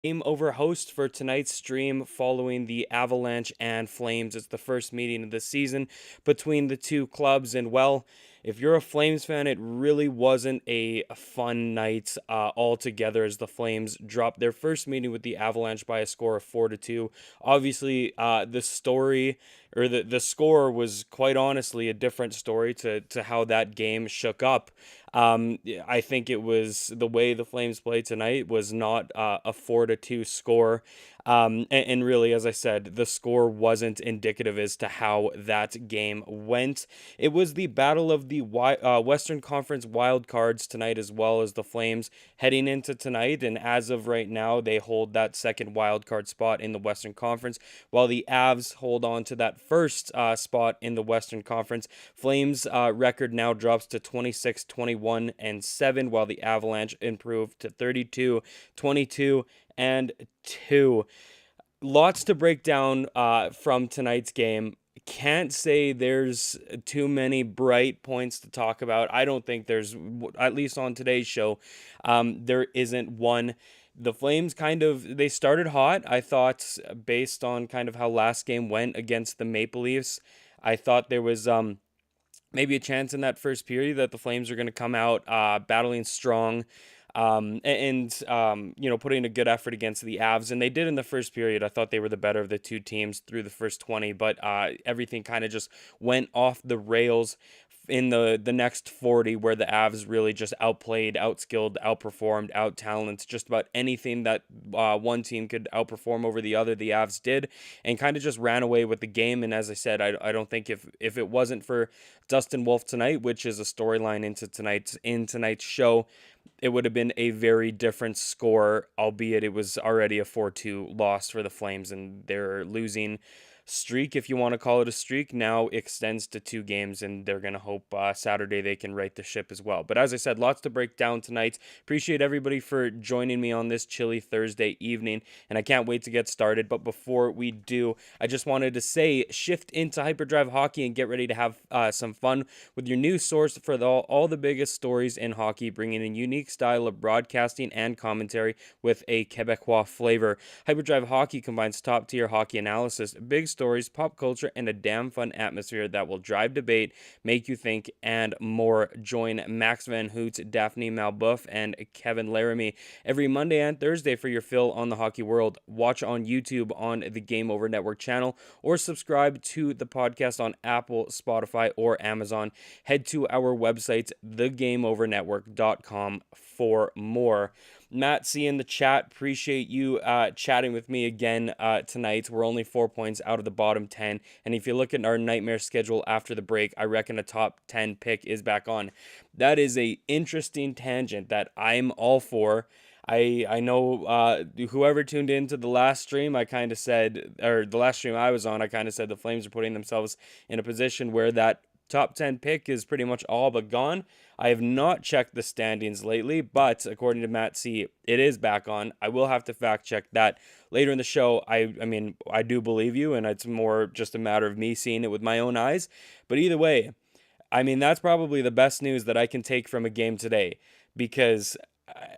Game over host for tonight's stream following the Avalanche and Flames. It's the first meeting of the season between the two clubs, and well, if you're a Flames fan, it really wasn't a fun night altogether as the Flames dropped their first meeting with the Avalanche by a score of 4-2. Obviously, the story or the score was quite honestly a different story to how that game shook up. I think it was the way the Flames played tonight was not a 4-2 score. And really, as I said, the score wasn't indicative as to how that game went. It was the battle of the Western Conference wild cards tonight, as well as the Flames heading into tonight. And as of right now, they hold that second wild card spot in the Western Conference, while the Avs hold on to that first spot in the Western Conference. Flames record now drops to 26, 21, and 7, while the Avalanche improved to 32, 22, and 2. Lots to break down from tonight's game. Can't say there's too many bright points to talk about. I don't think there's, at least on today's show, there isn't one. The Flames they started hot. I thought, based on kind of how last game went against the Maple Leafs, I thought there was maybe a chance in that first period that the Flames are going to come out battling strong, putting a good effort against the Avs, and they did in the first period. I thought they were the better of the two teams through the first 20, but everything kind of just went off the rails in the next 40, where the Avs really just outplayed, outskilled, outperformed, out-talented just about anything that one team could outperform over the other. The Avs did, and kind of just ran away with the game. And as I said, I don't think if it wasn't for Dustin Wolf tonight, which is a storyline into tonight's show, it would have been a very different score, albeit it was already a 4-2 loss for the Flames, and their losing streak, if you want to call it a streak, now extends to 2 games, and they're going to hope Saturday they can right the ship as well. But as I said, lots to break down tonight. Appreciate everybody for joining me on this chilly Thursday evening, and I can't wait to get started. But before we do, I just wanted to say, shift into Hyperdrive Hockey and get ready to have some fun with your new source for all the biggest stories in hockey, bringing a unique style of broadcasting and commentary with a Quebecois flavor. Hyperdrive Hockey combines top-tier hockey analysis, big stories, pop culture, and a damn fun atmosphere that will drive debate, make you think, and more. Join Max Van Hoot, Daphne Malbuff, and Kevin Laramie every Monday and Thursday for your fill on the hockey world. Watch on YouTube on the Game Over Network channel, or subscribe to the podcast on Apple, Spotify, or Amazon. Head to our website, thegameovernetwork.com, for more. Matt C in the chat, appreciate you chatting with me again tonight. We're only 4 points out of the bottom 10, and if you look at our nightmare schedule after the break, I reckon a top 10 pick is back on. That is a interesting tangent that I'm all for. I know whoever tuned into the last stream, the last stream I was on, I kind of said the Flames are putting themselves in a position where that top 10 pick is pretty much all but gone. I have not checked the standings lately, but according to Matt C, it is back on. I will have to fact check that later in the show. I mean, I do believe you, and it's more just a matter of me seeing it with my own eyes. But either way, I mean, that's probably the best news that I can take from a game today, because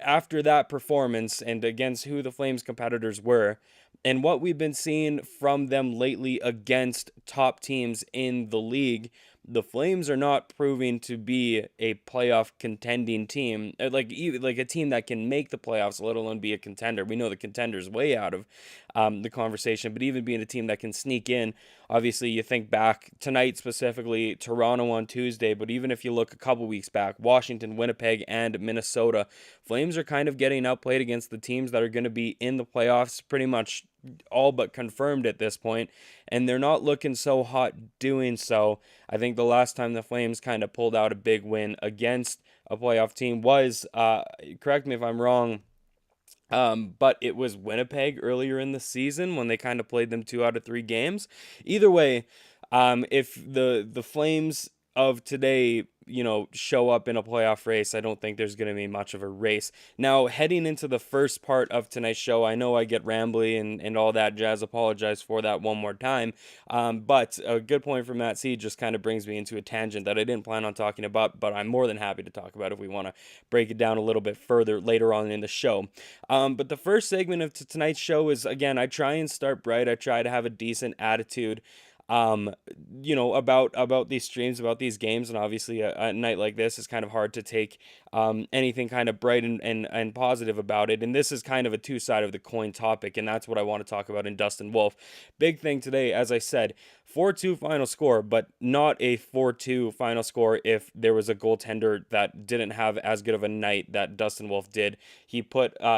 after that performance and against who the Flames competitors were, and what we've been seeing from them lately against top teams in the league, the Flames are not proving to be a playoff contending team, like a team that can make the playoffs, let alone be a contender. We know the contender's way out of the conversation, but even being a team that can sneak in, obviously you think back tonight specifically, Toronto on Tuesday, but even if you look a couple weeks back, Washington, Winnipeg, and Minnesota, Flames are kind of getting outplayed against the teams that are going to be in the playoffs pretty much all but confirmed at this point, and they're not looking so hot doing so. I think the last time the Flames kind of pulled out a big win against a playoff team was, correct me if I'm wrong, but it was Winnipeg earlier in the season when they kind of played them 2 out of 3 games. Either way, if the Flames of today show up in a playoff race, I don't think there's going to be much of a race. Now, heading into the first part of tonight's show, I know I get rambly and all that jazz. Apologize for that one more time. But a good point from Matt C just kind of brings me into a tangent that I didn't plan on talking about, but I'm more than happy to talk about if we want to break it down a little bit further later on in the show. But the first segment of tonight's show is, again, I try and start bright. I try to have a decent attitude um about these streams, about these games, and obviously a night like this is kind of hard to take anything kind of bright and positive about it. And this is kind of a two-side of the coin topic, and that's what I want to talk about in Dustin Wolf. Big thing today, as I said, 4-2 final score, but not a 4-2 final score if there was a goaltender that didn't have as good of a night that Dustin Wolf did. He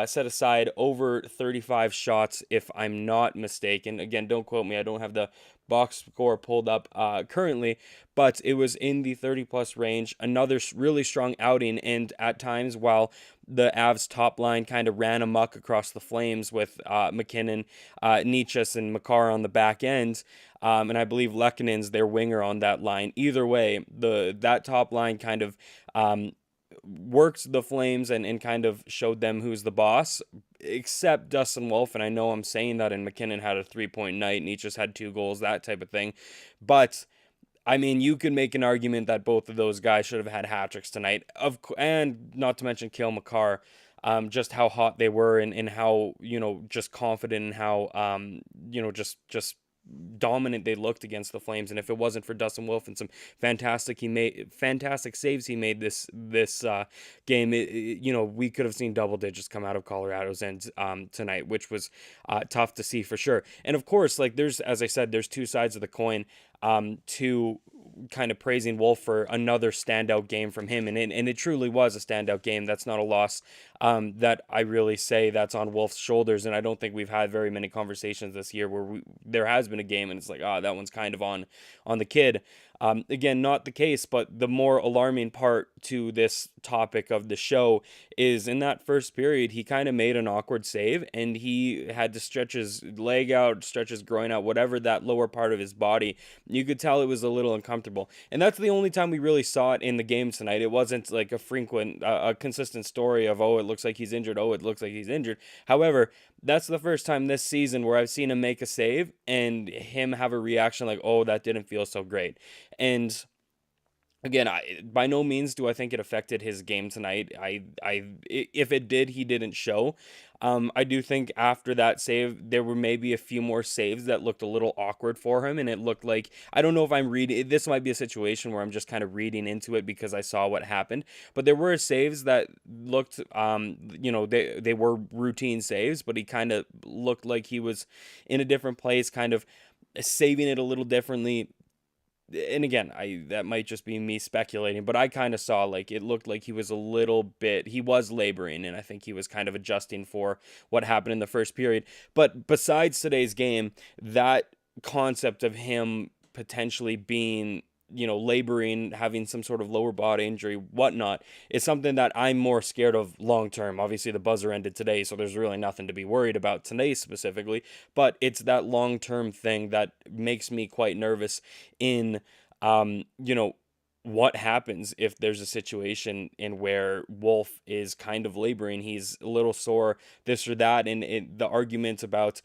set aside over 35 shots, if I'm not mistaken. Again, don't quote me, I don't have the box score pulled up currently, but it was in the 30 plus range. Another really strong outing, and at times, while the Avs top line kind of ran amok across the Flames with McKinnon, Nichas, and Makar on the back end, and I believe Lekkonen's their winger on that line. Either way, that top line kind of worked the Flames and kind of showed them who's the boss, except Dustin Wolf. And I know I'm saying that, and McKinnon had a 3-point night, and he just had 2 goals, that type of thing. But I mean, you could make an argument that both of those guys should have had hat tricks tonight, and not to mention Cale Makar. Just how hot they were, and how, just confident, and how just dominant they looked against the Flames. And if it wasn't for Dustin Wolf and some fantastic saves he made this game, we could have seen double digits come out of Colorado's end tonight, which was tough to see for sure. And of course, like, as I said, there's two sides of the coin to kind of praising Wolf for another standout game from him, and it truly was a standout game. That's not a loss that I really say that's on Wolf's shoulders, and I don't think we've had very many conversations this year where there has been a game and it's like, that one's kind of on the kid. Again, not the case, but the more alarming part to this topic of the show is in that first period, he kind of made an awkward save, and he had to stretch his leg out, stretch his groin out, whatever, that lower part of his body. You could tell it was a little uncomfortable. And that's the only time we really saw it in the game tonight. It wasn't like a consistent story of, it looks like he's injured. It looks like he's injured. However, that's the first time this season where I've seen him make a save and him have a reaction like, that didn't feel so great. And again, by no means do I think it affected his game tonight. If it did, he didn't show. I do think after that save, there were maybe a few more saves that looked a little awkward for him, and it looked like, I don't know if I'm reading, this might be a situation where I'm just kind of reading into it because I saw what happened, but there were saves that looked, they were routine saves, but he kind of looked like he was in a different place, kind of saving it a little differently. And again, that might just be me speculating, but I kind of saw, like, it looked like he was he was laboring, and I think he was kind of adjusting for what happened in the first period. But besides today's game, that concept of him potentially being, laboring, having some sort of lower body injury, whatnot, is something that I'm more scared of long term. Obviously, the buzzer ended today, so there's really nothing to be worried about today specifically, but it's that long term thing that makes me quite nervous in, what happens if there's a situation in where Wolf is kind of laboring, he's a little sore, this or that, and the argument about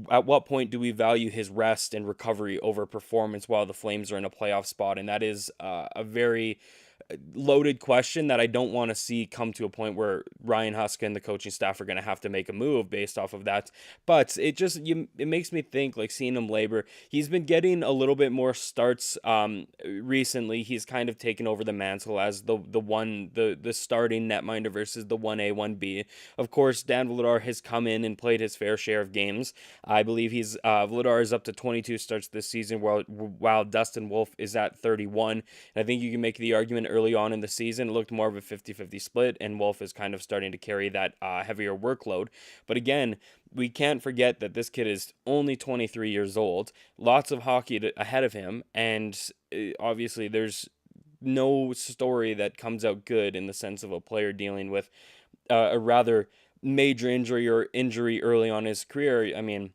at what point do we value his rest and recovery over performance while the Flames are in a playoff spot? And that is a very loaded question that I don't want to see come to a point where Ryan Huska and the coaching staff are going to have to make a move based off of that. But it makes me think, like, seeing him labor, he's been getting a little bit more starts recently. He's kind of taken over the mantle as the starting netminder versus the 1A, 1B. Of course, Dan Vladar has come in and played his fair share of games. I believe Vladar is up to 22 starts this season, while Dustin Wolf is at 31. And I think you can make the argument early on in the season, it looked more of a 50-50 split, and Wolf is kind of starting to carry that heavier workload. But again, we can't forget that this kid is only 23 years old, lots of hockey ahead of him, and obviously there's no story that comes out good in the sense of a player dealing with a rather major injury or injury early on in his career. I mean,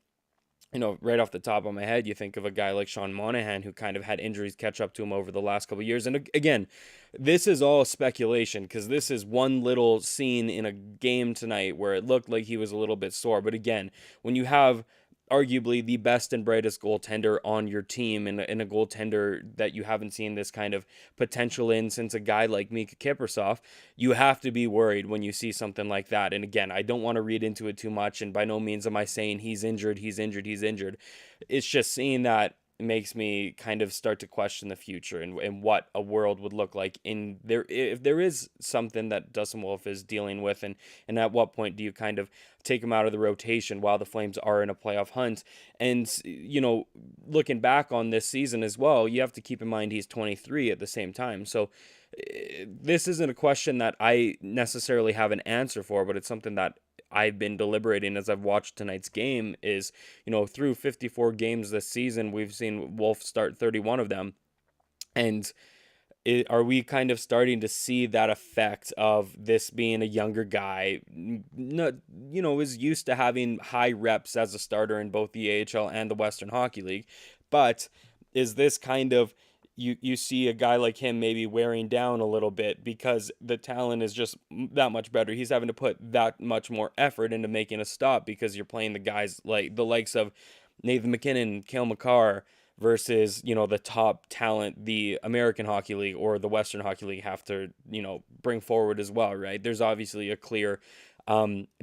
right off the top of my head, you think of a guy like Sean Monahan who kind of had injuries catch up to him over the last couple of years. And again, this is all speculation because this is one little scene in a game tonight where it looked like he was a little bit sore. But again, when you have arguably the best and brightest goaltender on your team and a goaltender that you haven't seen this kind of potential in since a guy like Mika Kiprusoff, you have to be worried when you see something like that. And again, I don't want to read into it too much, and by no means am I saying he's injured, he's injured, he's injured. It's just seeing that makes me kind of start to question the future and what a world would look like in there if there is something that Dustin Wolf is dealing with, and at what point do you kind of take him out of the rotation while the Flames are in a playoff hunt. And looking back on this season as well, you have to keep in mind he's 23 at the same time. So this isn't a question that I necessarily have an answer for, but it's something that I've been deliberating as I've watched tonight's game. Is, through 54 games this season, we've seen Wolf start 31 of them. And are we kind of starting to see that effect of this being a younger guy, not, is used to having high reps as a starter in both the AHL and the Western Hockey League, but is this kind of, you see a guy like him maybe wearing down a little bit because the talent is just that much better. He's having to put that much more effort into making a stop because you're playing the guys like the likes of Nathan McKinnon, Cale Makar, versus, the top talent the American Hockey League or the Western Hockey League have to, bring forward as well, right? There's obviously a clear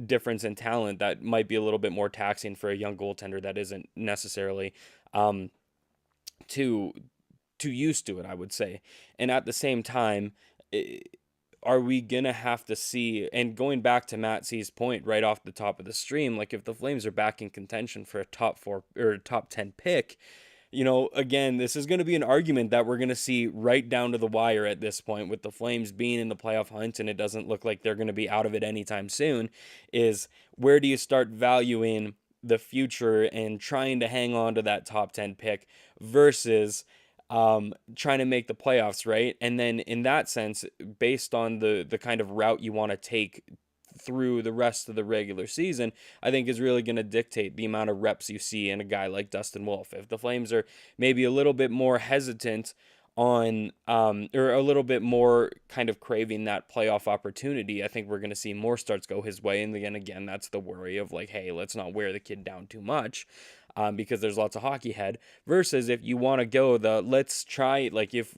difference in talent that might be a little bit more taxing for a young goaltender that isn't necessarily too used to it, I would say. And at the same time, are we gonna have to see, and going back to Matt C's point right off the top of the stream, like if the Flames are back in contention for a top 4 or a top 10 pick, again, this is going to be an argument that we're going to see right down to the wire at this point, with the Flames being in the playoff hunt and it doesn't look like they're going to be out of it anytime soon. Is where do you start valuing the future and trying to hang on to that top 10 pick versus trying to make the playoffs, right? And then in that sense, based on the kind of route you want to take through the rest of the regular season, I think is really going to dictate the amount of reps you see in a guy like Dustin Wolf. If the Flames are maybe a little bit more hesitant on or a little bit more kind of craving that playoff opportunity, I think we're going to see more starts go his way. And again, that's the worry of like, hey, let's not wear the kid down too much. Because there's lots of hockey head, versus if you want to go let's try, like if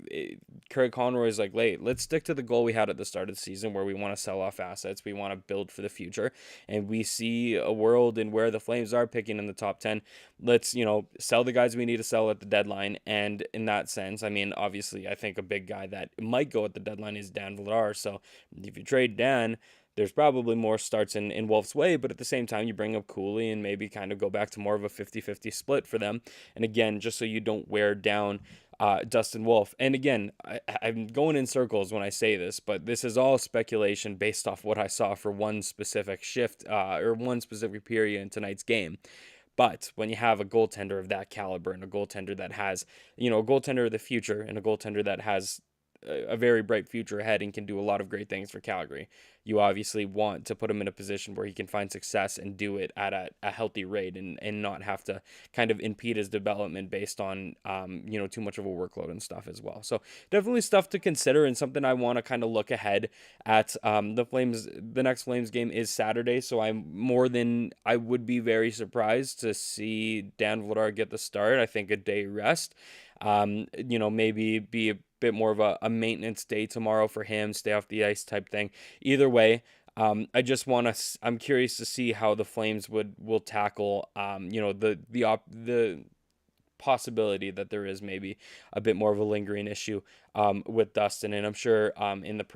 Craig Conroy is like, let's stick to the goal we had at the start of the season where we want to sell off assets, we want to build for the future, and we see a world in where the Flames are picking in the top 10. Let's, sell the guys we need to sell at the deadline. And in that sense, I mean, obviously, I think a big guy that might go at the deadline is Dan Vladar. So if you trade Dan, there's probably more starts in Wolf's way, but at the same time, you bring up Cooley and maybe kind of go back to more of a 50-50 split for them. And again, just so you don't wear down Dustin Wolf. And again, I'm going in circles when I say this, but this is all speculation based off what I saw for one specific shift or one specific period in tonight's game. But when you have a goaltender of that caliber and a goaltender that has, a goaltender of the future and a goaltender that has a very bright future ahead and can do a lot of great things for Calgary, you obviously want to put him in a position where he can find success and do it at a healthy rate and not have to kind of impede his development based on, too much of a workload and stuff as well. So definitely stuff to consider and something I want to kind of look ahead at. The Flames, the next Flames game is Saturday, so I would be very surprised to see Dan Vladar get the start. I think a day rest, maybe be a bit more of a maintenance day tomorrow for him, stay off the ice type thing. Either way, I'm curious to see how the Flames will tackle, the possibility that there is maybe a bit more of a lingering issue with Dustin. And I'm sure in the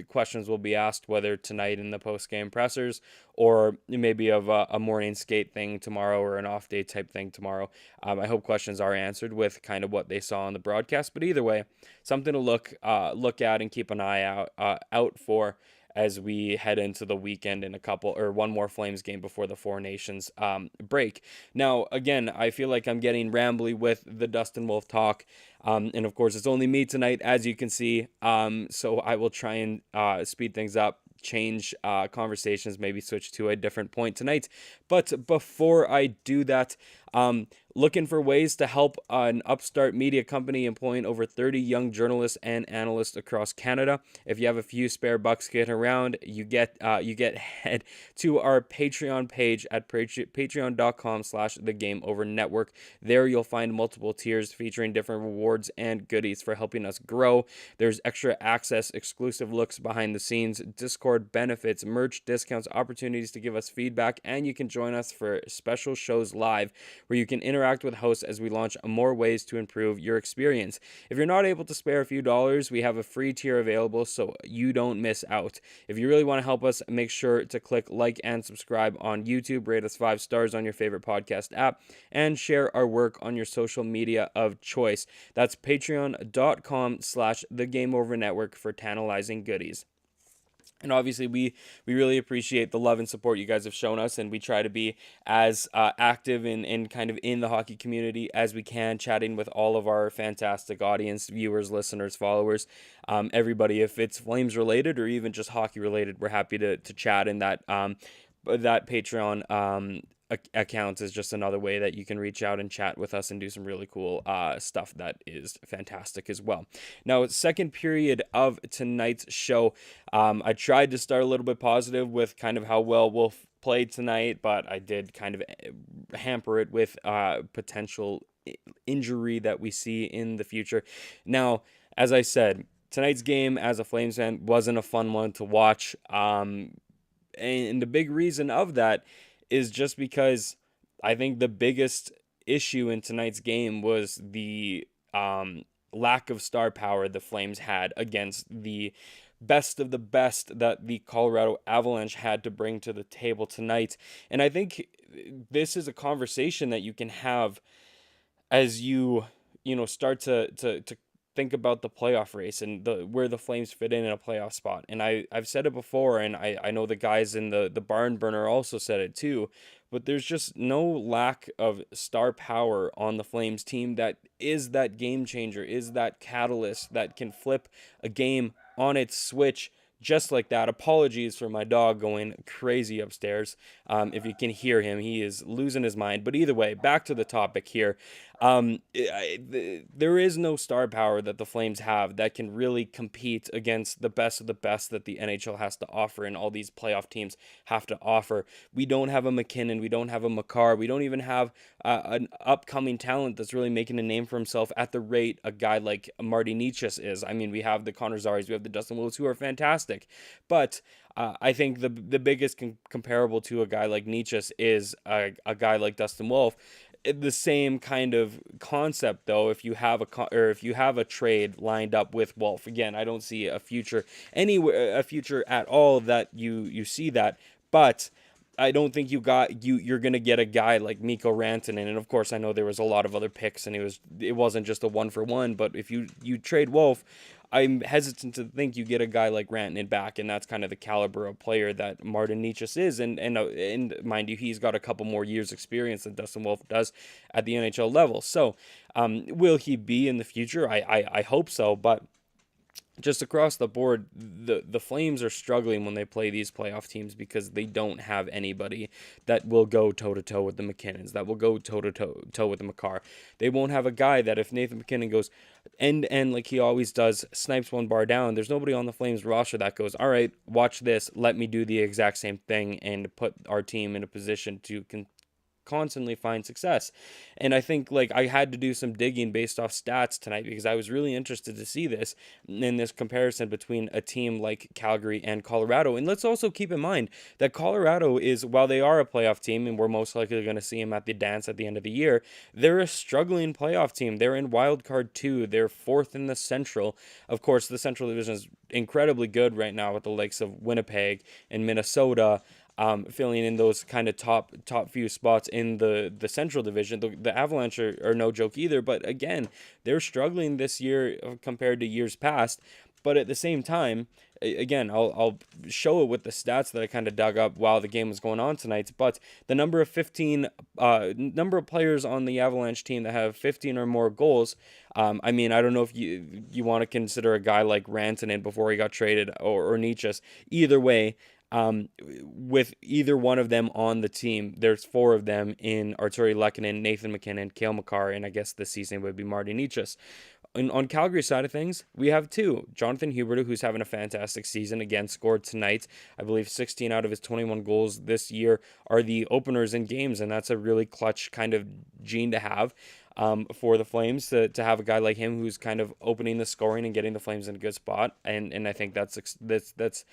questions will be asked whether tonight in the post-game pressers or maybe of a morning skate thing tomorrow or an off day type thing tomorrow. I hope questions are answered with kind of what they saw on the broadcast, but either way, something to look at and keep an eye out for as we head into the weekend in one more Flames game before the Four Nations break. Now, again, I feel like I'm getting rambly with the Dustin Wolf talk. And of course, it's only me tonight, as you can see. So I will try and speed things up, change conversations, maybe switch to a different point tonight. But before I do that, Looking for ways to help an upstart media company employing over 30 young journalists and analysts across Canada. If you have a few spare bucks getting around, you get head to our Patreon page at patreon.com/thegameovernetwork. There you'll find multiple tiers featuring different rewards and goodies for helping us grow. There's extra access, exclusive looks behind the scenes, Discord benefits, merch discounts, opportunities to give us feedback, and you can join us for special shows live where you can interact with hosts as we launch more ways to improve your experience. If you're not able to spare a few dollars, we have a free tier available so you don't miss out. If you really want to help us, make sure to click like and subscribe on YouTube, rate us 5 stars on your favorite podcast app, and share our work on your social media of choice. That's patreon.com/thegameovernetwork for tantalizing goodies. And obviously, we really appreciate the love and support you guys have shown us, and we try to be as active and kind of in the hockey community as we can, chatting with all of our fantastic audience, viewers, listeners, followers, everybody. If it's Flames related or even just hockey related, we're happy to chat in that Patreon accounts is just another way that you can reach out and chat with us and do some really cool stuff that is fantastic as well. Now, second period of tonight's show, I tried to start a little bit positive with kind of how well Wolf played tonight, but I did kind of hamper it with potential injury that we see in the future. Now, as I said, tonight's game as a Flames fan wasn't a fun one to watch, and the big reason of that is just because I think the biggest issue in tonight's game was the lack of star power the Flames had against the best of the best that the Colorado Avalanche had to bring to the table tonight. And I think this is a conversation that you can have as you start to think about the playoff race and where the Flames fit in a playoff spot. And I've said it before, and I know the guys in the barn burner also said it too, but there's just no lack of star power on the Flames team that is that game changer, is that catalyst that can flip a game on its switch just like that. Apologies for my dog going crazy upstairs. If you can hear him, he is losing his mind. But either way, back to the topic here. There is no star power that the Flames have that can really compete against the best of the best that the NHL has to offer and all these playoff teams have to offer. We don't have a McKinnon. We don't have a Makar. We don't even have an upcoming talent that's really making a name for himself at the rate a guy like Marty Necas is. I mean, we have the Connor Zaris, we have the Dustin Wolves, who are fantastic. But I think the biggest comparable to a guy like Necas is a guy like Dustin Wolf. The same kind of concept, though. If you have a trade lined up with Wolf, again, I don't see a future at all that you see that, but I don't think you're gonna get a guy like Mikko Rantanen, and of course I know there was a lot of other picks, and it wasn't just a 1-for-1. But if you trade Wolf, I'm hesitant to think you get a guy like Rantanen back, and that's kind of the caliber of player that Martin Necas is, and mind you, he's got a couple more years experience than Dustin Wolf does at the NHL level. So, will he be in the future? I hope so, but just across the board, the Flames are struggling when they play these playoff teams because they don't have anybody that will go toe-to-toe with the McKinnons, that will go toe-to-toe with the Makar. They won't have a guy that if Nathan McKinnon goes end-to-end like he always does, snipes one bar down, there's nobody on the Flames roster that goes, all right, watch this, let me do the exact same thing and put our team in a position to constantly find success. And I think I had to do some digging based off stats tonight because I was really interested to see this in this comparison between a team like Calgary and Colorado. And let's also keep in mind that Colorado is, while they are a playoff team and we're most likely going to see them at the dance at the end of the year, they're a struggling playoff team. They're in wild card 2. They're 4th in the Central. Of course, the Central Division is incredibly good right now with the likes of Winnipeg and Minnesota, filling in those kind of top few spots in the Central Division. The Avalanche are no joke either, but again, they're struggling this year compared to years past. But at the same time, again, I'll show it with the stats that I kind of dug up while the game was going on tonight. But the number of players on the Avalanche team that have 15 or more goals. I mean, I don't know if you want to consider a guy like Rantanen before he got traded or Necas. Either way, With either one of them on the team, there's four of them in Arturi Lehkonen, Nathan MacKinnon, Cale Makar, and I guess this season would be Marty Necas. On Calgary side of things, we have two. Jonathan Huberdeau, who's having a fantastic season, again, scored tonight. I believe 16 out of his 21 goals this year are the openers in games, and that's a really clutch kind of gene to have for the Flames, to have a guy like him who's kind of opening the scoring and getting the Flames in a good spot. And I think that's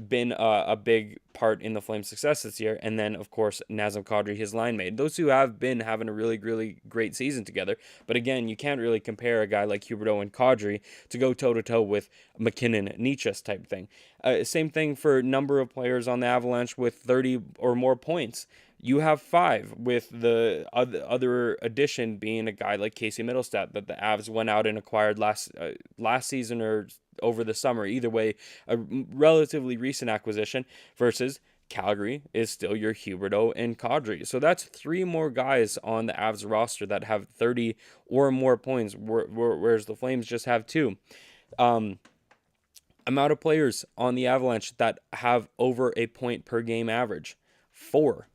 been a big part in the Flames' success this year. And then, of course, Nazem Kadri, his line mate. Those two have been having a really, really great season together. But again, you can't really compare a guy like Huberdeau and Kadri to go toe-to-toe with MacKinnon, Necas type thing. Same thing for number of players on the Avalanche with 30 or more points. You have five, with the other addition being a guy like Casey Middlestat that the Avs went out and acquired last season or over the summer. Either way, a relatively recent acquisition, versus Calgary is still your Huberdeau and Kadri. So that's three more guys on the Avs roster that have 30 or more points, whereas the Flames just have two. Amount of players on the Avalanche that have over a point per game average: four,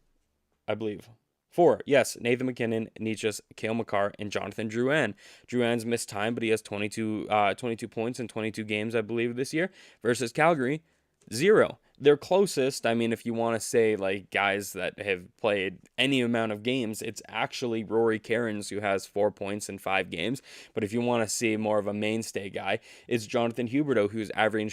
I believe. Four, yes. Nathan MacKinnon, Necas, Cale Makar, and Jonathan Drouin. Drouin's missed time, but he has 22 points in 22 games, I believe, this year. Versus Calgary, 0. Their closest, I mean, if you want to say like guys that have played any amount of games, it's actually Rory Cairns, who has 4 points in 5 games. But if you want to see more of a mainstay guy, it's Jonathan Huberdeau, who's averaging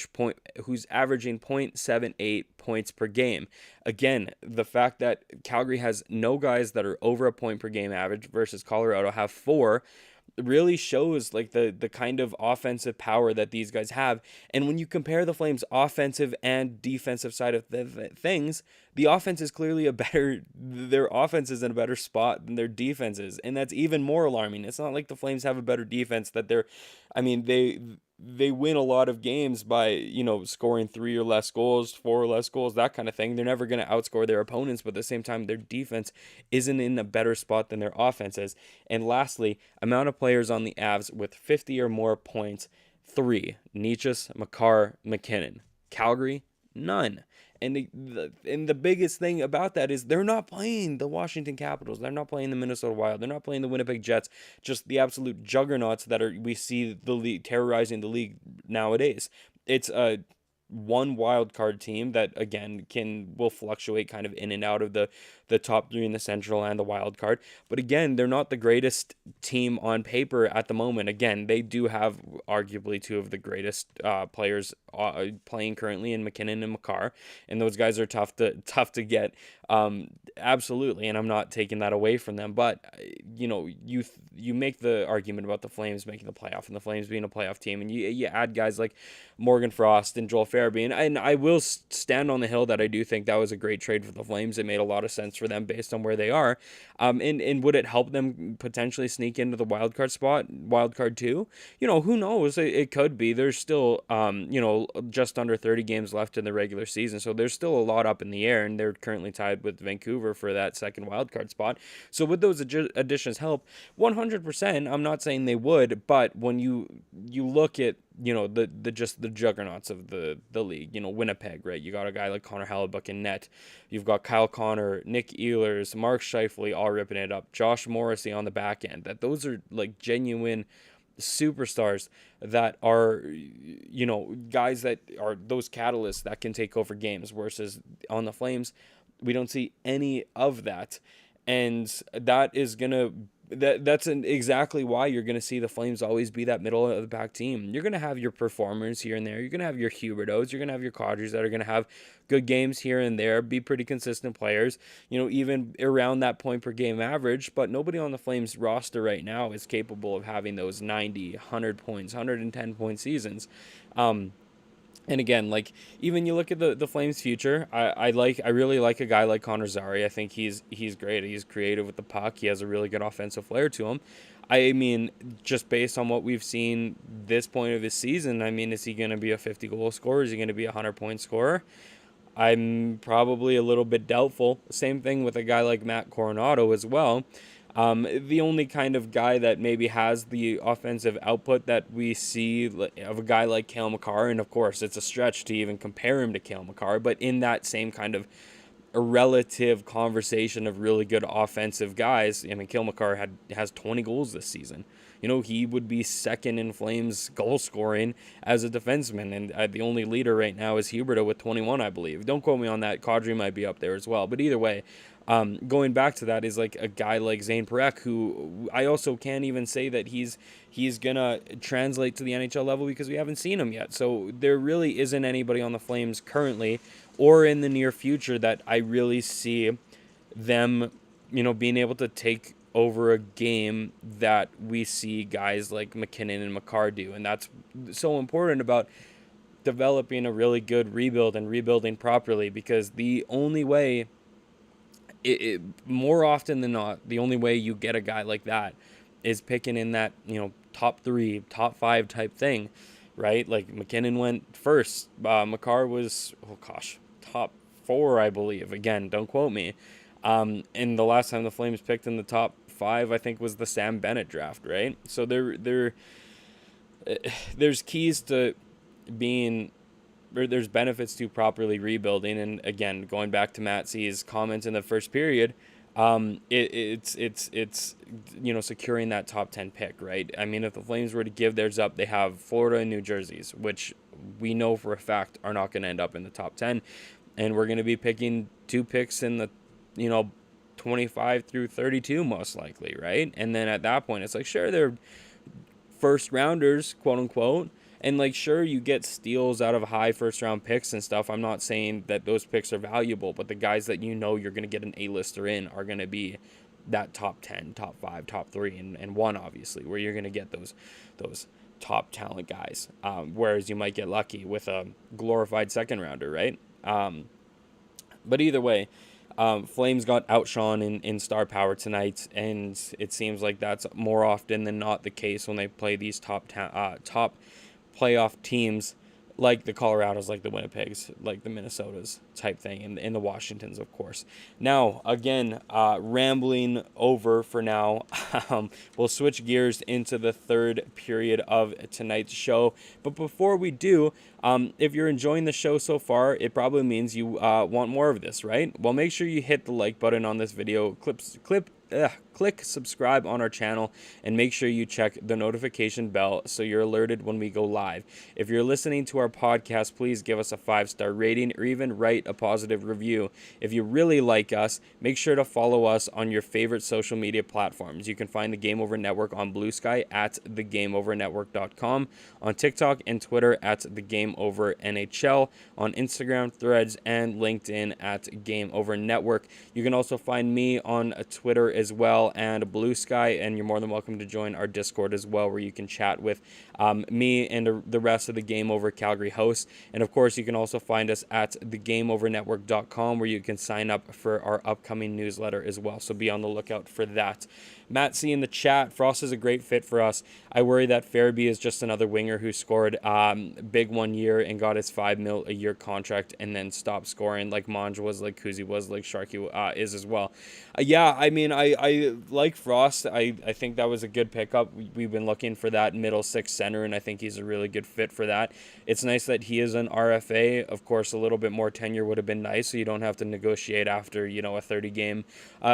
0.78 points per game. Again, the fact that Calgary has no guys that are over a point per game average versus Colorado have 4 really shows like the kind of offensive power that these guys have. And when you compare the Flames' offensive and defensive side of things, the offense is clearly their offense is in a better spot than their defense is, and that's even more alarming. It's not like the Flames have a better defense, that they win a lot of games by, scoring 3 or less goals, 4 or less goals, that kind of thing. They're never going to outscore their opponents, but at the same time, their defense isn't in a better spot than their offense is. And lastly, amount of players on the Avs with 50 or more points: 3. Necas, Makar, MacKinnon. Calgary, none. And the biggest thing about that is they're not playing the Washington Capitals. They're not playing the Minnesota Wild. They're not playing the Winnipeg Jets. Just the absolute juggernauts that we see the league terrorizing the league nowadays. It's a one wild card team that again will fluctuate kind of in and out of the top 3 in the Central and the wild card. But again, they're not the greatest team on paper at the moment. Again, they do have arguably 2 of the greatest players playing currently in MacKinnon and Makar, and those guys are tough to get. Absolutely, and I'm not taking that away from them. But you make the argument about the Flames making the playoff and the Flames being a playoff team, and you add guys like Morgan Frost and Joel Farabee, and I will stand on the hill that I do think that was a great trade for the Flames. It made a lot of sense for them based on where they are. And would it help them potentially sneak into the wild card 2? Who knows? It could be. There's still just under 30 games left in the regular season, so there's still a lot up in the air, and they're currently tied with Vancouver for that second wild card spot. So would those additions help? 100%. I'm not saying they would, but when you look at the juggernauts of the league, Winnipeg, right? You got a guy like Connor Hellebuyck in net. You've got Kyle Connor, Nick Ehlers, Mark Scheifele all ripping it up. Josh Morrissey on the back end. Those are like genuine superstars that are, guys that are those catalysts that can take over games, versus on the Flames, we don't see any of that. And that is going to that's exactly why you're going to see the Flames always be that middle of the pack team. You're going to have your performers here and there. You're going to have your Huberdeaus. You're going to have your Kadris that are going to have good games here and there, be pretty consistent players, even around that point per game average. But nobody on the Flames roster right now is capable of having those 90, 100 points, 110 point seasons. And again, even you look at the Flames' future, I really like a guy like Connor Zary. I think he's great. He's creative with the puck. He has a really good offensive flair to him. I mean, just based on what we've seen this point of his season, is he going to be a 50-goal scorer? Is he going to be a 100-point scorer? I'm probably a little bit doubtful. Same thing with a guy like Matt Coronado as well. The only kind of guy that maybe has the offensive output that we see of a guy like Cale Makar, and of course it's a stretch to even compare him to Cale Makar, but in that same kind of a relative conversation of really good offensive guys. I mean, Cale Makar has 20 goals this season. He would be second in Flames goal scoring as a defenseman, and the only leader right now is Huberto with 21, I believe. Don't quote me on that. Kadri might be up there as well, but either way, going back to that is like a guy like Zane Parekh, who I also can't even say that he's gonna translate to the NHL level because we haven't seen him yet. So there really isn't anybody on the Flames currently or in the near future that I really see them, being able to take over a game that we see guys like McKinnon and Makar do. And that's so important about developing a really good rebuild and rebuilding properly, because the only way, more often than not, the only way you get a guy like that is picking in that, top 3, top 5 type thing, right? Like McKinnon went first. Makar was, top 4, I believe. Again, don't quote me. And the last time the Flames picked in the top 5, I think, was the Sam Bennett draft, right? So there's keys to being, or there's benefits to properly rebuilding. And again, going back to Matt C's comments in the first period, it's securing that top 10 pick, right? I mean, if the Flames were to give theirs up, they have Florida and New Jersey's, which we know for a fact are not going to end up in the top 10. And we're going to be picking 2 picks in the, 25 through 32 most likely, right? And then at that point, it's like, sure, they're first rounders, quote unquote. And like, sure, you get steals out of high first round picks and stuff. I'm not saying that those picks are valuable, but the guys that you're going to get an A-lister in are going to be that top 10, top 5, top 3, and 1, obviously, where you're going to get those top talent guys. Whereas you might get lucky with a glorified second rounder, right? But either way, Flames got outshone in star power tonight, and it seems like that's more often than not the case when they play these top playoff teams like the Colorados, like the Winnipegs, like the Minnesotas type thing, and the Washingtons, of course. Now, again, rambling over for now. We'll switch gears into the third period of tonight's show. But before we do, if you're enjoying the show so far, it probably means you want more of this, right? Well, make sure you hit the like button on this video, click subscribe on our channel, and make sure you check the notification bell so you're alerted when we go live. If you're listening to our podcast, please give us a 5-star rating or even write a positive review. If you really like us, make sure to follow us on your favorite social media platforms. You can find the Game Over Network on Blue Sky at thegameovernetwork.com, on TikTok and Twitter at The Game Over NHL, on Instagram, Threads, and LinkedIn at Game Over Network. You can also find me on Twitter as well and Blue Sky, and you're more than welcome to join our Discord as well, where you can chat with me and the rest of the Game Over Calgary hosts. And of course, you can also find us at thegameovernetwork.com, where you can sign up for our upcoming newsletter as well. So be on the lookout for that. Matt C in the chat, Frost is a great fit for us. I worry that Farabee is just another winger who scored big 1 year and got his $5 million a year contract and then stopped scoring, like Monge was, like Kuzi was, like Sharky is as well. Yeah, I mean, I like Frost. I think that was a good pickup. We've been looking for that middle 6 center, and I think he's a really good fit for that. It's nice that he is an RFA. Of course, a little bit more tenure would have been nice, so you don't have to negotiate after, a 30-game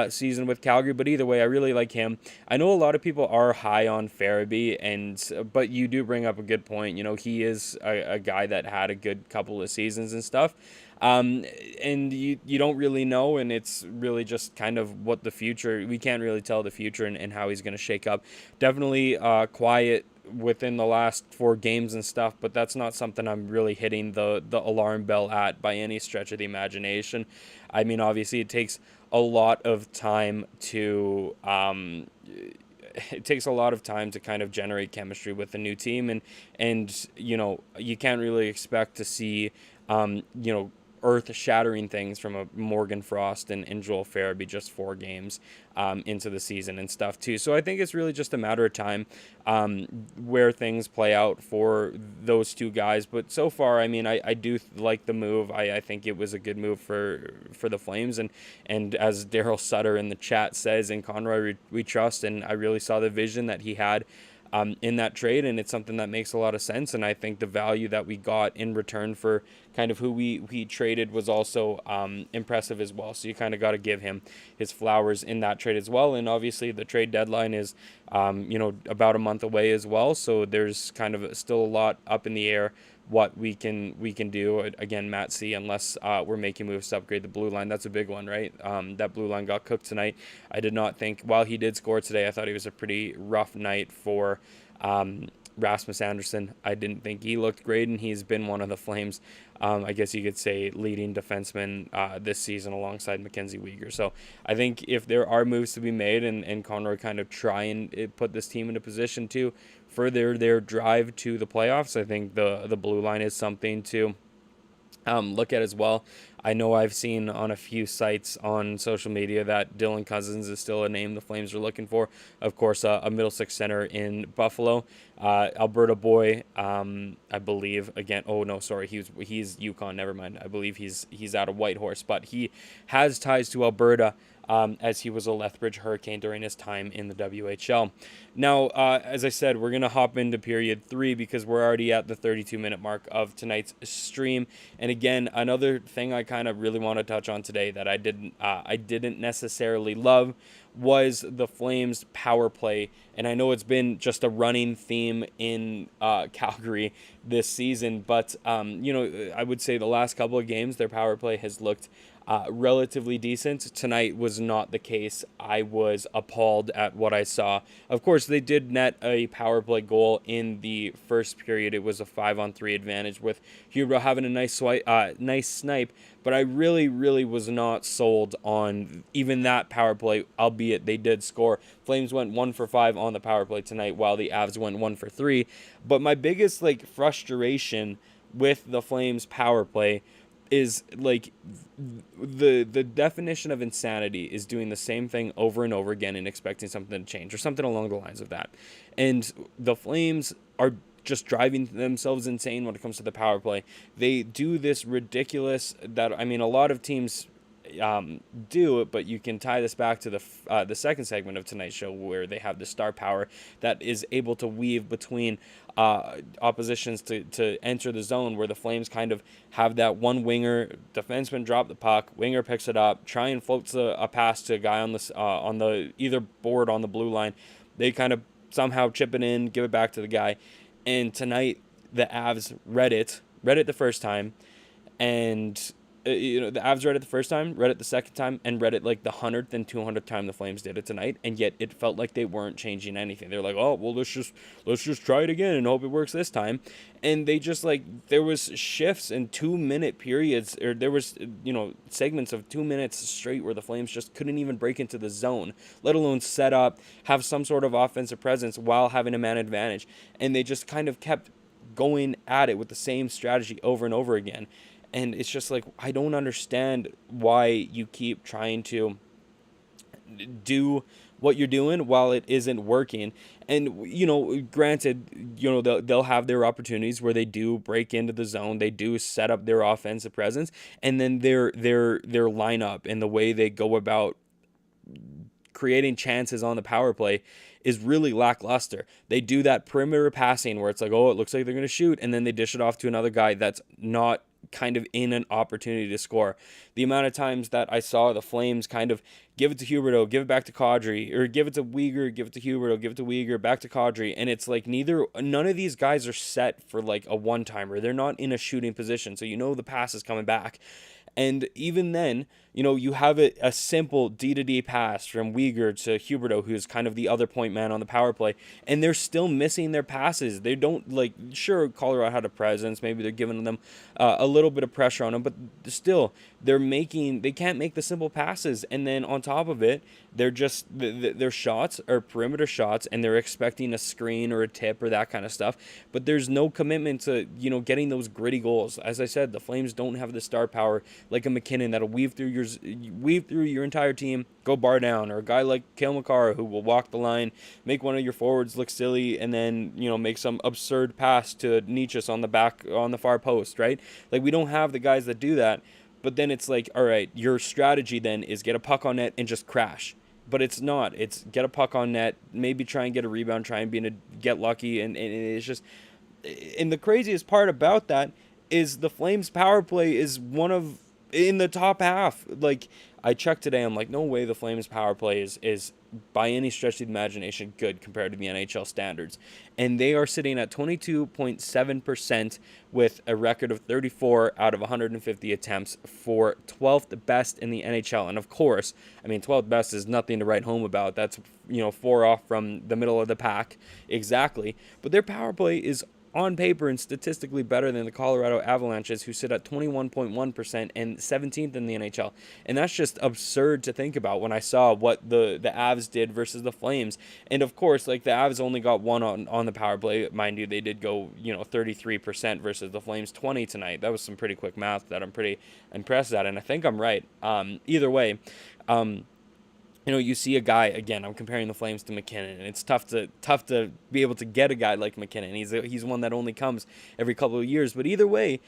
season with Calgary. But either way, I really like him. I know a lot of people are high on Farabee, but you do bring up a good point. He is a guy that had a good couple of seasons and stuff. And you don't really know, and it's really just kind of what the future, we can't really tell the future and how he's going to shake up. Definitely quiet within the last 4 games and stuff, but that's not something I'm really hitting the alarm bell at by any stretch of the imagination. I mean, obviously it takes a lot of time to kind of generate chemistry with the new team, and you can't really expect to see earth-shattering things from a Morgan Frost and Joel Farabee just 4 games into the season and stuff too. So I think it's really just a matter of time where things play out for those two guys. But so far, I mean, I do like the move. I think it was a good move for the Flames. And as Daryl Sutter in the chat says, in Conrad we trust, and I really saw the vision that he had in that trade, and it's something that makes a lot of sense. And I think the value that we got in return for kind of who we traded was also impressive as well. So you kind of got to give him his flowers in that trade as well. And obviously the trade deadline is about a month away as well, so there's kind of still a lot up in the air what we can do. Again, Matt C, unless we're making moves to upgrade the blue line. That's a big one, right? That blue line got cooked tonight. I did not think, while he did score today, I thought he was a pretty rough night for Rasmus Andersson. I didn't think he looked great, and he's been one of the Flames, I guess you could say, leading defenseman this season alongside Mackenzie Weegar. So I think if there are moves to be made and Conroy kind of try and put this team in a position to further their drive to the playoffs, I think the blue line is something to look at as well. I know I've seen on a few sites on social media that Dylan Cousins is still a name the Flames are looking for. Of course, a middle six center in Buffalo. Alberta boy, I believe, again, oh no, sorry, he's Yukon, never mind. I believe he's out of Whitehorse, but he has ties to Alberta, as he was a Lethbridge Hurricane during his time in the WHL. Now, as I said, we're going to hop into period 3 because we're already at the 32-minute mark of tonight's stream. And again, another thing I kind of really want to touch on today that I didn't necessarily love was the Flames power play. And I know it's been just a running theme in Calgary this season, but I would say the last couple of games, their power play has looked relatively decent. Tonight was not the case. I was appalled at what I saw. Of course, they did net a power play goal in the first period. It was a 5-on-3 advantage with Huberdeau having a nice snipe, but I really, really was not sold on even that power play, albeit they did score. Flames went 1 for 5 on the power play tonight, while the Avs went 1 for 3. But my biggest frustration with the Flames power play is the definition of insanity is doing the same thing over and over again and expecting something to change or something along the lines of that. And the Flames are just driving themselves insane when it comes to the power play. They do this ridiculous that, I mean, a lot of teams do it, but you can tie this back to the second segment of tonight's show, where they have the star power that is able to weave between oppositions to enter the zone, where the Flames kind of have that one winger, defenseman drop the puck, winger picks it up, try and floats a pass to a guy on the either board on the blue line. They kind of somehow chip it in, give it back to the guy. And tonight the Avs read it the first time, and the Avs read it the first time, read it the second time, and read it like the 100th and 200th time the Flames did it tonight, and yet it felt like they weren't changing anything. They're like, oh, well, let's just try it again and hope it works this time. And they just there was shifts in 2-minute periods, or there was segments of 2 minutes straight where the Flames just couldn't even break into the zone, let alone set up, have some sort of offensive presence while having a man advantage. And they just kind of kept going at it with the same strategy over and over again. And it's just I don't understand why you keep trying to do what you're doing while it isn't working. And, granted, they'll have their opportunities where they do break into the zone. They do set up their offensive presence. And then their lineup and the way they go about creating chances on the power play is really lackluster. They do that perimeter passing where it's oh, it looks like they're going to shoot, and then they dish it off to another guy that's not kind of in an opportunity to score. The amount of times that I saw the Flames kind of give it to Huberdeau, give it back to Kadri, or give it to Weegar, give it to Huberdeau, give it to Weegar, back to Kadri, and it's none of these guys are set for a one-timer. They're not in a shooting position, so the pass is coming back. And even then, you have a simple D-to-D pass from Uyghur to Huberdeau, who's kind of the other point man on the power play, and they're still missing their passes. They don't, sure, Colorado had a presence. Maybe they're giving them a little bit of pressure on them, but still, they can't make the simple passes. And then on top of it, they're just, their shots are perimeter shots, and they're expecting a screen or a tip or that kind of stuff. But there's no commitment to, getting those gritty goals. As I said, the Flames don't have the star power like a McKinnon that'll weave through your entire team, go bar down, or a guy like Cale Makar who will walk the line, make one of your forwards look silly, and then make some absurd pass to Nichas on the far post, right? Like, we don't have the guys that do that. But then it's like, all right, your strategy then is get a puck on net and just crash. But it's not. It's get a puck on net, maybe try and get a rebound, try and get lucky, and it's just. And the craziest part about that is the Flames power play is in the top half. Like, I checked today, I'm like, no way the Flames power play is by any stretch of the imagination good compared to the NHL standards. And they are sitting at 22.7% with a record of 34 out of 150 attempts for 12th best in the NHL. And of course, 12th best is nothing to write home about. That's, 4 off from the middle of the pack. Exactly. But their power play is on paper and statistically better than the Colorado Avalanches, who sit at 21.1% and 17th in the NHL. And that's just absurd to think about when I saw what the Avs did versus the Flames. And of course, the Avs only got one on the power play. Mind you, they did go, 33% versus the Flames 20 tonight. That was some pretty quick math that I'm pretty impressed at, and I think I'm right. Either way, you see a guy, again, I'm comparing the Flames to McKinnon, and it's tough to be able to get a guy like McKinnon. He's one that only comes every couple of years. But either way,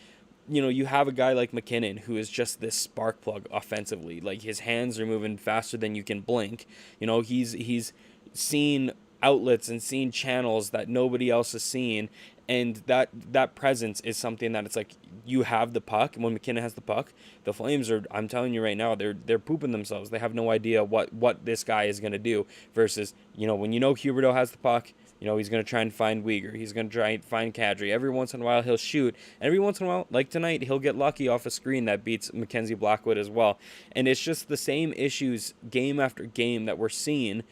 you have a guy like McKinnon who is just this spark plug offensively. Like, his hands are moving faster than you can blink. He's seen outlets and seen channels that nobody else has seen. And that presence is something that it's like, you have the puck. When McKinnon has the puck, the Flames are, I'm telling you right now, they're pooping themselves. They have no idea what this guy is going to do versus, when Huberdeau has the puck, he's going to try and find Uyghur. He's going to try and find Kadri. Every once in a while, he'll shoot. Every once in a while, like tonight, he'll get lucky off a screen that beats Mackenzie Blackwood as well. And it's just the same issues game after game that we're seeing,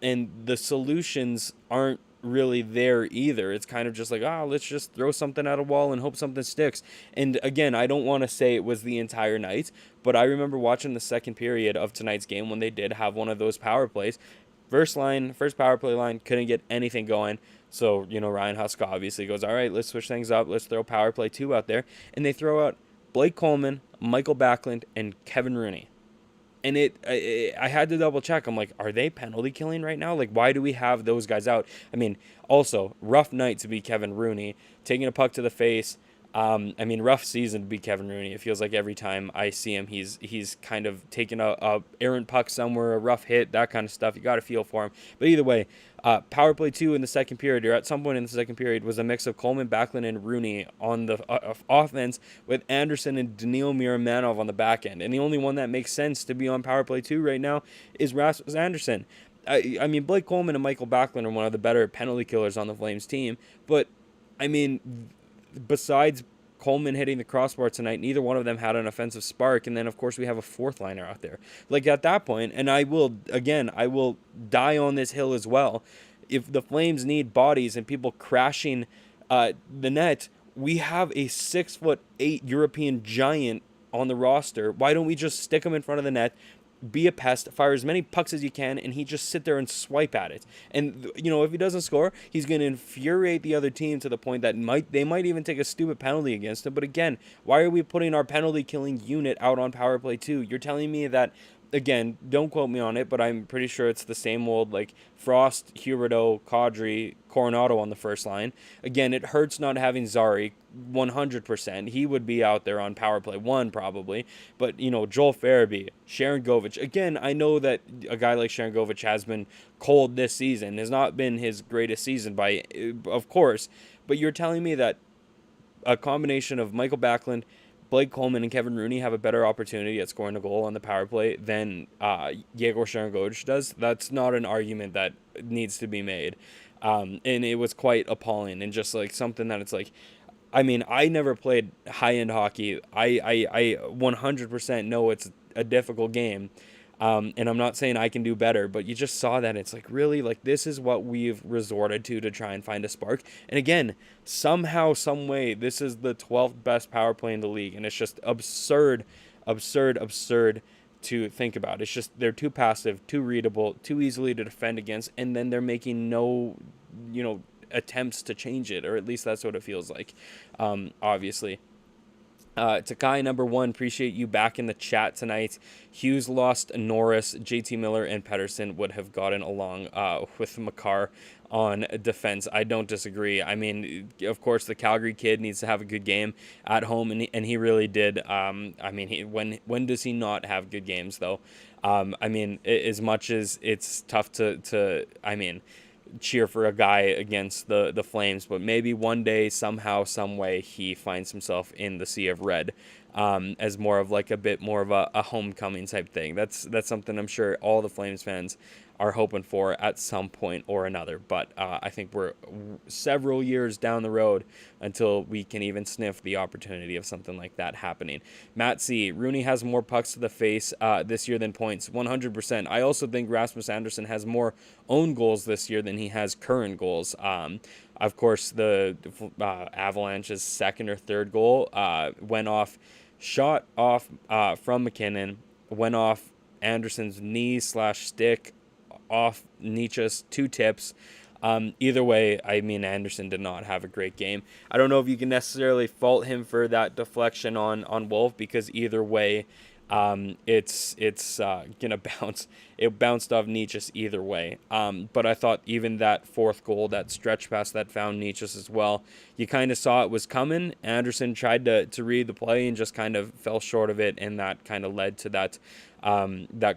and the solutions aren't really there either. It's kind of just like, let's just throw something at a wall and hope something sticks. And again, I don't want to say it was the entire night, but I remember watching the second period of tonight's game when they did have one of those power plays. First power play line, couldn't get anything going. So, Ryan Huska obviously goes, all right, let's switch things up. Let's throw power play 2 out there. And they throw out Blake Coleman, Michael Backlund, and Kevin Rooney. And I had to double check. I'm like, are they penalty killing right now? Like, why do we have those guys out? Also, rough night to be Kevin Rooney, taking a puck to the face. Rough season to be Kevin Rooney. It feels like every time I see him, he's kind of taking a errant puck somewhere, a rough hit, that kind of stuff. You got to feel for him. But either way, power play 2 in the second period, or at some point in the second period, was a mix of Coleman, Backlund, and Rooney on the offense, with Anderson and DeMille Miramanov on the back end. And the only one that makes sense to be on power play 2 right now is Rasmus Anderson. Blake Coleman and Michael Backlund are one of the better penalty killers on the Flames team, but besides Coleman hitting the crossbar tonight, neither one of them had an offensive spark. And then, of course, we have a fourth liner out there. Like, at that point, and I will die on this hill as well. If the Flames need bodies and people crashing the net, we have a 6'8" European giant on the roster. Why don't we just stick him in front of the net, be a pest, fire as many pucks as you can, and he just sit there and swipe at it? And, if he doesn't score, he's going to infuriate the other team to the point that they might even take a stupid penalty against him. But again, why are we putting our penalty killing unit out on power play 2? You're telling me that, again, don't quote me on it, but I'm pretty sure it's the same old, Frost, Huberdeau, Kadri, Coronado on the first line. Again, it hurts not having Zari, 100%. He would be out there on power play 1 probably. But, Joel Farabee, Sharon Govich. Again, I know that a guy like Sharon Govich has been cold this season. Has not been his greatest season of course. But you're telling me that a combination of Michael Backlund, Blake Coleman, and Kevin Rooney have a better opportunity at scoring a goal on the power play than Yegor Sharangovich does? That's not an argument that needs to be made. And it was quite appalling, and just something that it's I mean, I never played high-end hockey. I 100% know it's a difficult game. And I'm not saying I can do better, but you just saw that. It's like, really, like, this is what we've resorted to try and find a spark. And again, somehow, some way, this is the 12th best power play in the league. And it's just absurd, absurd, absurd to think about. It's just, they're too passive, too readable, too easily to defend against. And then they're making no, attempts to change it, or at least that's what it feels like, obviously. Takai number one, appreciate you back in the chat tonight. Hughes lost Norris, JT Miller, and Pedersen would have gotten along with Makar on defense. I don't disagree. I mean, of course, the Calgary kid needs to have a good game at home, and he really did. I mean, when does he not have good games, though? I mean, as much as it's tough to I mean, cheer for a guy against the Flames, but maybe one day, somehow, some way, he finds himself in the sea of red, as more of like a bit more of a homecoming type thing. That's something I'm sure all the Flames fans are hoping for at some point or another. But I think we're several years down the road until we can even sniff the opportunity of something like that happening. Matt C. Rooney has more pucks to the face this year than points. 100%. I also think Rasmus Andersson has more own goals this year than he has current goals. Of course, the Avalanche's second or third goal shot off from McKinnon, went off Anderson's knee/stick, off Nietzsche's two tips. Either way, I mean, Anderson did not have a great game. I don't know if you can necessarily fault him for that deflection on Wolf, because either way, it's gonna bounce. It bounced off Nietzsche's either way. But I thought even that fourth goal, that stretch pass that found Nietzsche's as well, you kind of saw it was coming. Anderson tried to read the play and just kind of fell short of it, and that kind of led to that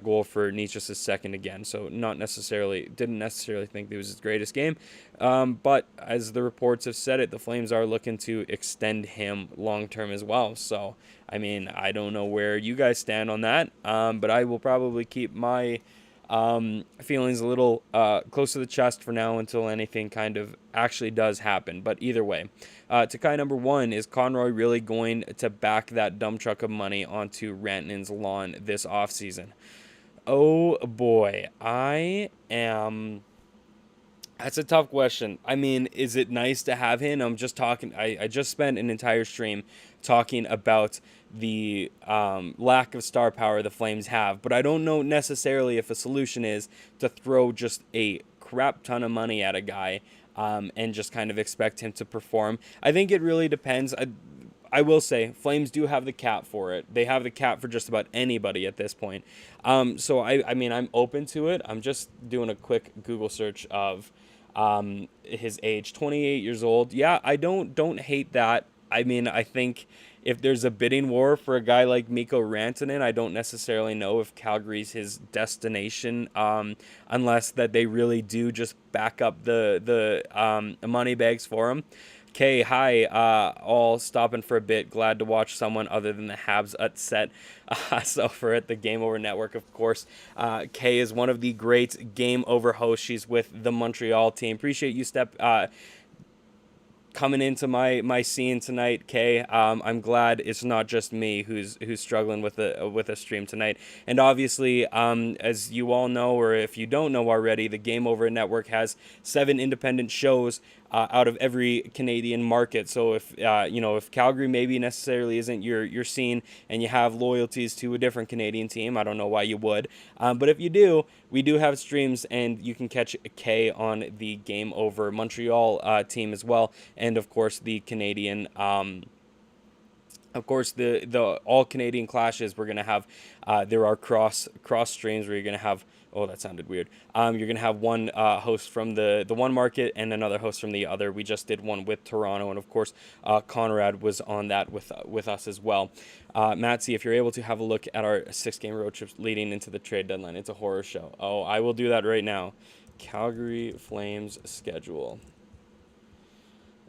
goal for Nietzsche's second again. So didn't necessarily think it was his greatest game. But as the reports have said it, the Flames are looking to extend him long term as well. So, I mean, I don't know where you guys stand on that, but I will probably keep my feelings a little close to the chest for now until anything kind of actually does happen. But either way, Takai number one, is Conroy really going to back that dump truck of money onto Rantanen's lawn this offseason? Oh boy, that's a tough question. I mean, is it nice to have him? I'm just talking. I just spent an entire stream talking about the lack of star power the Flames have, but I don't know necessarily if a solution is to throw just a crap ton of money at a guy and just kind of expect him to perform. I think it really depends. I will say, Flames do have the cap for it. They have the cap for just about anybody at this point. So I mean, I'm open to it. I'm just doing a quick Google search of his age, 28 years old. Yeah, I don't hate that. I mean, I think if there's a bidding war for a guy like Mikko Rantanen, I don't necessarily know if Calgary's his destination, unless that they really do just back up the money bags for him. Okay, hi, all stopping for a bit. Glad to watch someone other than the Habs upset. So for it, the Game Over Network, of course. Kay is one of the great Game Over hosts. She's with the Montreal team. Appreciate you coming into my scene tonight, Kay. I'm glad it's not just me who's struggling with a stream tonight. And obviously, as you all know, or if you don't know already, the Game Over Network has 7 independent shows out of every Canadian market. So if Calgary maybe necessarily isn't your scene, and you have loyalties to a different Canadian team, I don't know why you would. But if you do, we do have streams, and you can catch Kay on the Game Over Montreal team as well, and of course the Canadian. Of course, the all Canadian clashes, we're gonna have. There are cross streams where you're gonna have. Oh, that sounded weird. You're going to have one host from the one market and another host from the other. We just did one with Toronto, and of course, Conrad was on that with us as well. Matsy, if you're able to have a look at our 6-game road trips leading into the trade deadline, it's a horror show. Oh, I will do that right now. Calgary Flames schedule.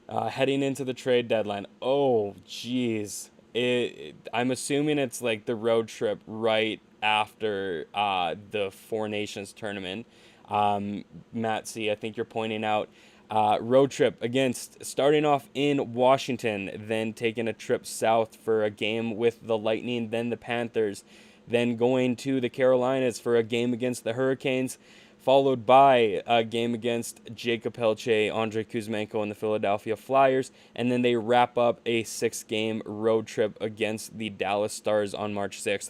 Heading into the trade deadline. Oh, geez. I'm assuming it's like the road trip right after the Four Nations tournament. Matt C., I think you're pointing out Road trip against starting off in Washington, then taking a trip south for a game with the Lightning, then the Panthers, then going to the Carolinas for a game against the Hurricanes, followed by a game against Jacob Pelche, Andrei Kuzmenko, and the Philadelphia Flyers, and then they wrap up a 6-game road trip against the Dallas Stars on March 6th.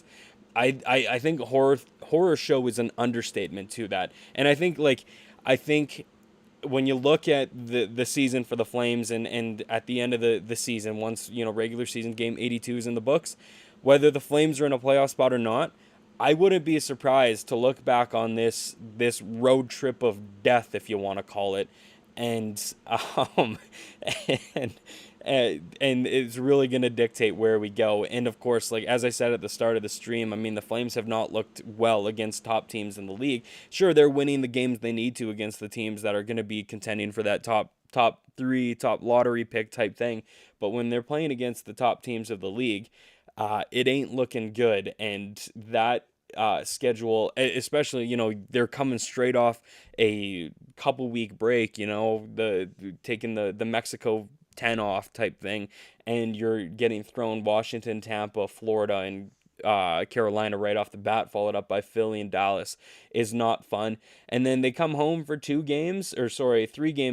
I think horror show is an understatement to that, and I think when you look at the season for the Flames, and at the end of the season, once regular season game 82 is in the books, whether the Flames are in a playoff spot or not, I wouldn't be surprised to look back on this road trip of death, if you want to call it, and um and and it's really going to dictate where we go. And of course, like as I said at the start of the stream, I mean, the Flames have not looked well against top teams in the league. Sure, they're winning the games they need to against the teams that are going to be contending for that top 3, top lottery pick type thing, but when they're playing against the top teams of the league, it ain't looking good. And that schedule, especially, they're coming straight off a couple week break, the taking the Mexico 10 off type thing, and you're getting thrown Washington, Tampa, Florida, and Carolina right off the bat, followed up by Philly and Dallas, is not fun. And then they come home for 3 games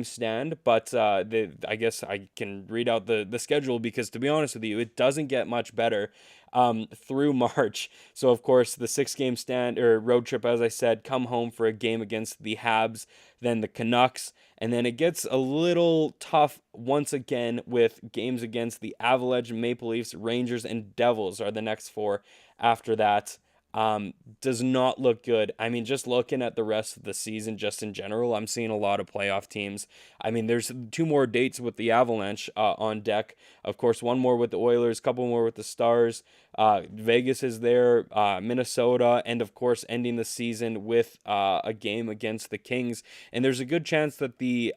stand, but I guess I can read out the schedule, because to be honest with you, it doesn't get much better through March. So of course the 6-game stand or road trip, as I said, come home for a game against the Habs, then the Canucks, and then it gets a little tough once again with games against the Avalanche, Maple Leafs, Rangers, and Devils are the next 4 after that. Does not look good. I mean, just looking at the rest of the season, just in general, I'm seeing a lot of playoff teams. I mean, there's 2 more dates with the Avalanche on deck. Of course, 1 more with the Oilers, couple more with the Stars. Vegas is there, Minnesota, and of course, ending the season with a game against the Kings. And there's a good chance that the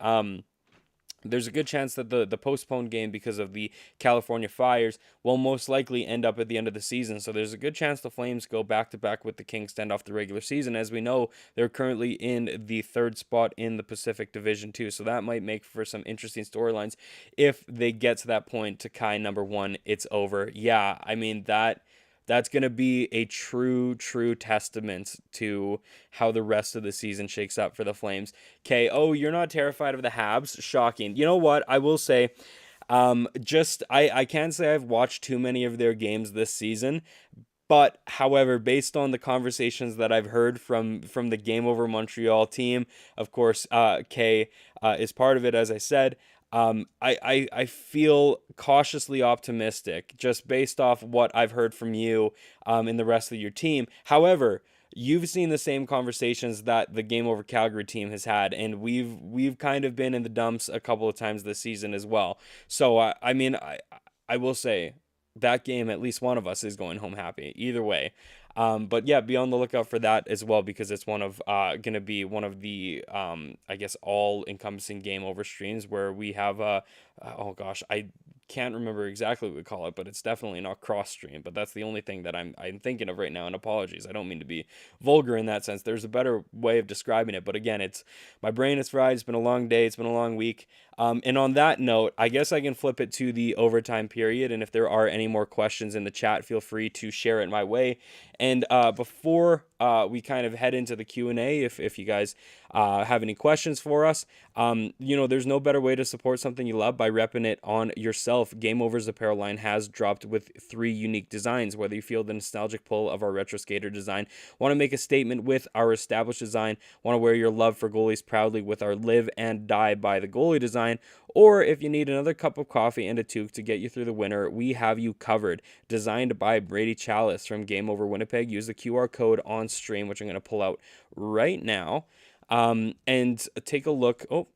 postponed game because of the California fires will most likely end up at the end of the season. So there's a good chance the Flames go back to back with the Kings to end off the regular season. As we know, they're currently in the 3rd spot in the Pacific Division too. So that might make for some interesting storylines if they get to that point to Kai number 1, it's over. Yeah, I mean that's going to be a true testament to how the rest of the season shakes up for the Flames. Okay, oh, you're not terrified of the Habs? Shocking. You know what? I will say, I can't say I've watched too many of their games this season, but however, based on the conversations that I've heard from the Game Over Montreal team, of course, Kay is part of it, as I said. I feel cautiously optimistic just based off what I've heard from you and the rest of your team. However, you've seen the same conversations that the Game Over Calgary team has had, and we've kind of been in the dumps a couple of times this season as well. So I mean, I will say that game, at least one of us is going home happy either way. But yeah, be on the lookout for that as well, because it's gonna be one of the I guess all encompassing game over streams where we have oh gosh, I can't remember exactly what we call it, but it's definitely not cross stream. But that's the only thing that I'm thinking of right now. And apologies, I don't mean to be vulgar in that sense. There's a better way of describing it. But again, it's my brain is fried. It's been a long day. It's been a long week. And on that note, I guess I can flip it to the overtime period. And if there are any more questions in the chat, feel free to share it my way. And before we kind of head into the Q&A, if you guys have any questions for us, there's no better way to support something you love by repping it on yourself. Game Over's apparel line has dropped with 3 unique designs. Whether you feel the nostalgic pull of our retro skater design, want to make a statement with our established design, want to wear your love for goalies proudly with our live and die by the goalie design, or if you need another cup of coffee and a toque to get you through the winter, we have you covered. Designed by Brady Chalice from Game Over Winnipeg. Use the QR code on stream, which I'm going to pull out right now, and take a look. Oh,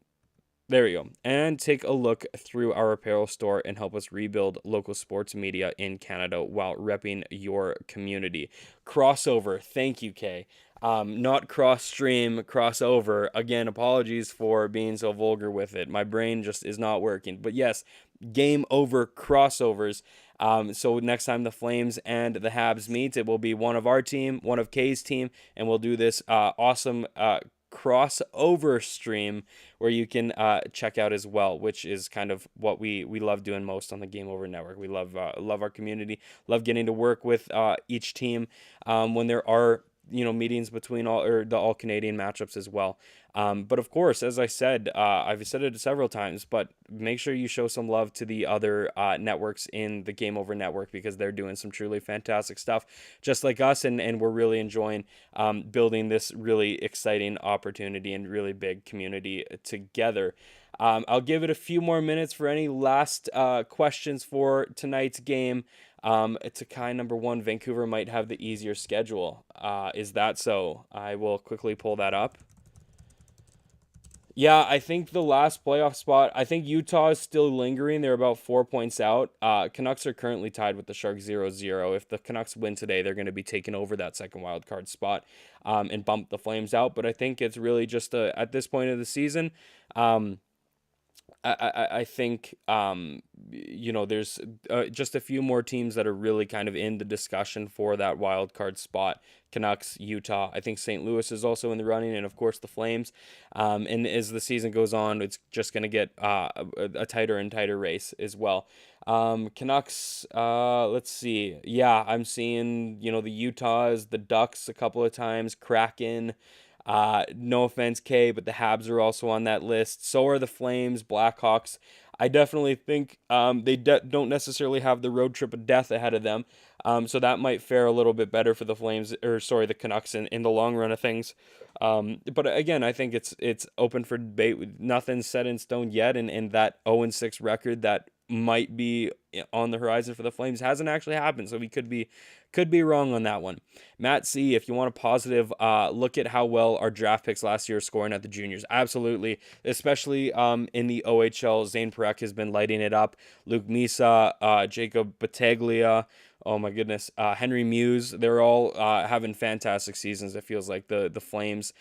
there we go. And take a look through our apparel store and help us rebuild local sports media in Canada while repping your community. Crossover. Thank you, Kay. Not cross stream, crossover. Again, apologies for being so vulgar with it. My brain just is not working. But yes, Game Over crossovers. So next time the Flames and the Habs meet, it will be one of our team, one of Kay's team, and we'll do this awesome crossover stream where you can check out as well, which is kind of what we love doing most on the Game Over Network. We love our community, love getting to work with each team when there are meetings between all Canadian matchups as well. But of course, as I said, I've said it several times, but make sure you show some love to the other networks in the Game Over Network, because they're doing some truly fantastic stuff just like us, and we're really enjoying building this really exciting opportunity and really big community together. I'll give it a few more minutes for any last questions for tonight's game. It's a kind number one. Vancouver might have the easier schedule. Is that so? I will quickly pull that up. Yeah, I think the last playoff spot, I think Utah is still lingering. They're about 4 points out. Canucks are currently tied with the Sharks 0-0. If the Canucks win today, they're going to be taking over that second wild card spot and bump the Flames out. But I think it's really just at this point of the season, I think there's just a few more teams that are really kind of in the discussion for that wild card spot. Canucks, Utah. I think St. Louis is also in the running, and of course the Flames. And as the season goes on, it's just going to get a tighter and tighter race as well. Canucks, let's see. Yeah, I'm seeing the Utahs, the Ducks a couple of times, Kraken. No offense, Kay, but the Habs are also on that list. So are the Flames, Blackhawks. I definitely think they don't necessarily have the road trip of death ahead of them. So that might fare a little bit better for the the Canucks in the long run of things. But again, I think it's open for debate. Nothing's set in stone yet, and that 0-6 record that might be on the horizon for the Flames hasn't actually happened, so we could be wrong on that one. Matt C, if you want a positive look at how well our draft picks last year are scoring at the juniors, absolutely, especially in the OHL. Zane Parekh has been lighting it up. Luke Misa, Jacob Battaglia, oh my goodness, Henry Muse, they're all having fantastic seasons. It feels like the Flames